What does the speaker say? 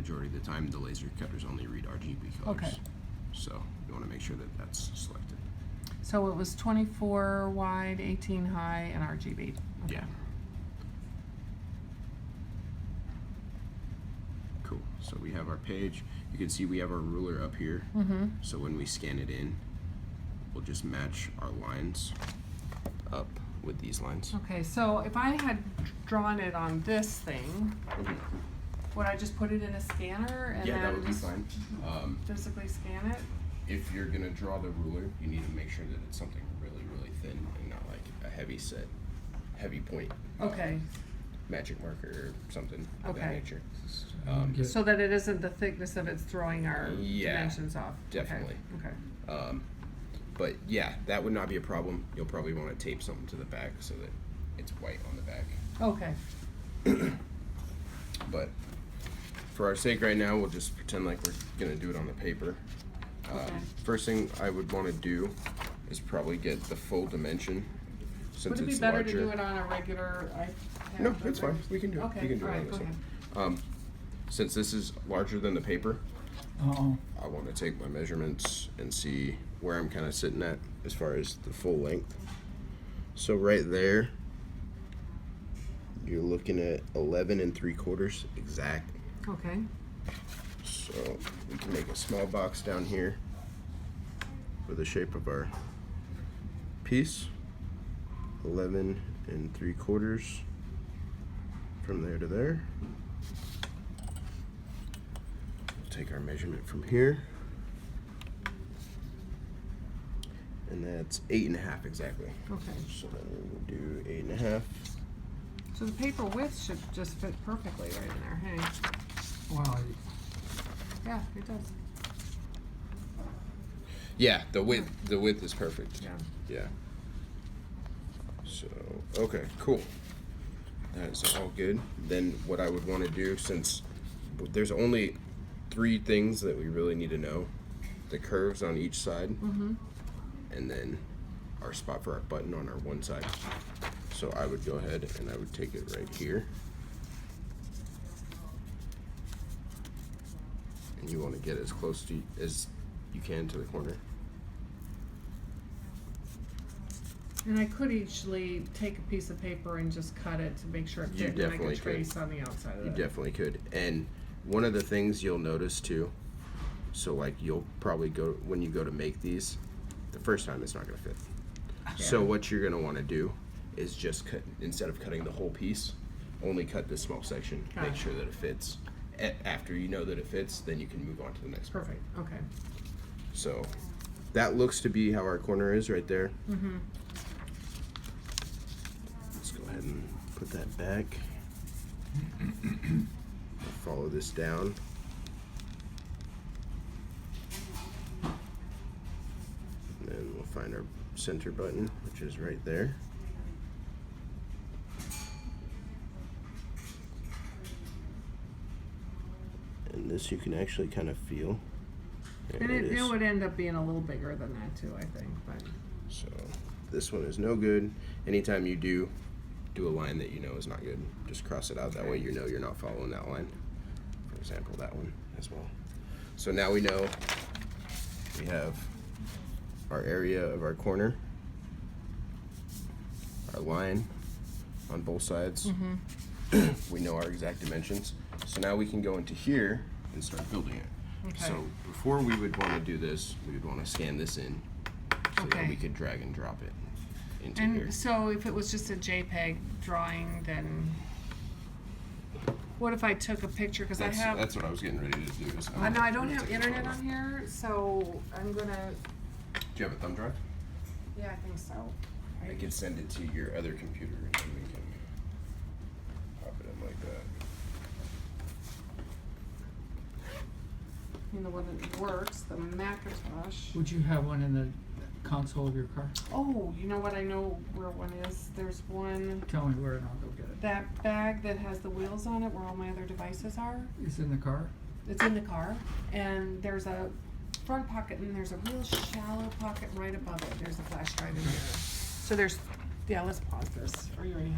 majority of the time, the laser cutters only read RGB colors. Okay. So you want to make sure that that's selected. So it was 24 wide, 18 high, and RGB. Okay. Yeah. Cool. So we have our page. You can see we have our ruler up here. Mm-hmm. So when we scan it in, we'll just match our lines up with these lines. Okay, so if I had drawn it on this thing, would I just put it in a scanner and Yeah, then that would be just fine. physically scan it? If you're gonna draw the ruler, you need to make sure that it's something really, really thin and not like a heavy point. Okay, Magic marker or something of that Okay. nature. so that it isn't the thickness of it's throwing our Yeah, dimensions off. definitely. Okay. But yeah, that would not be a problem. You'll probably want to tape something to the back so that it's white on the back. Okay. But for our sake right now, we'll just pretend like we're gonna do it on the paper. Okay. First thing I would want to do is probably get the full dimension since Would it be it's better larger. to do it on a regular iPad? No, it's fine. We can do it. Okay, We can do it all on right, this go one. ahead. Since this is larger than the paper, Uh-oh. I want to take my measurements and see where I'm kind of sitting at as far as the full length. So right there, you're looking at 11 3/4 exact. Okay. So we can make a small box down here for the shape of our piece. 11 3/4 from there to there. Take our measurement from here, and that's 8.5 exactly. Okay. So then we will do 8.5. So the paper width should just fit perfectly right in there, hey? Wow. Yeah, it does. Yeah, the width is perfect. Yeah. Yeah. So okay, cool. That is all good. Then what I would want to do, since there's only 3 things that we really need to know: the curves on each side, and then our spot for our button on our one side. So I would go ahead and I would take it right here. And you want to get as close to as you can to the corner. And I could easily take a piece of paper and just cut it to make sure it You fit and make definitely a could. trace on the outside of You it. definitely could. And one of the things you'll notice too, so like you'll probably go, when you go to make these, the first time it's not going to fit. So Yeah. what you're going to want to do is just cut, instead of cutting the whole piece, only cut this small section, Got make it. sure that it fits. After you know that it fits, then you can move on to the next part. Perfect, okay. So that looks to be how our corner is right there. Mm-hmm. Let's go ahead and put that back. Follow this down. And then we'll find our center button, which is right there. And this you can actually kind of feel. There And it it is. would end up being a little bigger than that too, I think, but. So this one is no good. Anytime you do a line that you know is not good, just cross it out. That way you know you're not following that line. For example, that one as well. So now we know we have our area of our corner, our line on both sides. We know our exact dimensions. So now we can go into here and start building it. Okay. So before we would want to do this, we would want to scan this in so that Okay. we could drag and drop it into And here. so if it was just a JPEG drawing, then what if I took a picture, cause That's what I was getting ready to do. Is I know I don't I'm gonna have take a internet photo. on here, so I'm gonna, Do you have a thumb drive? yeah, I think so. I could send it to your other computer and then we can pop it in like that. You know, when it works, the Macintosh. Would you have one in the console of your car? Oh, you know what, I know where one is, there's one, Tell me where and I'll go get it. that bag that has the wheels on it where all my other devices are. It's in the car? It's in the car, and there's a front pocket, and there's a real shallow pocket right above it. There's a flash drive in there. So there's, yeah, let's pause this. Are you ready?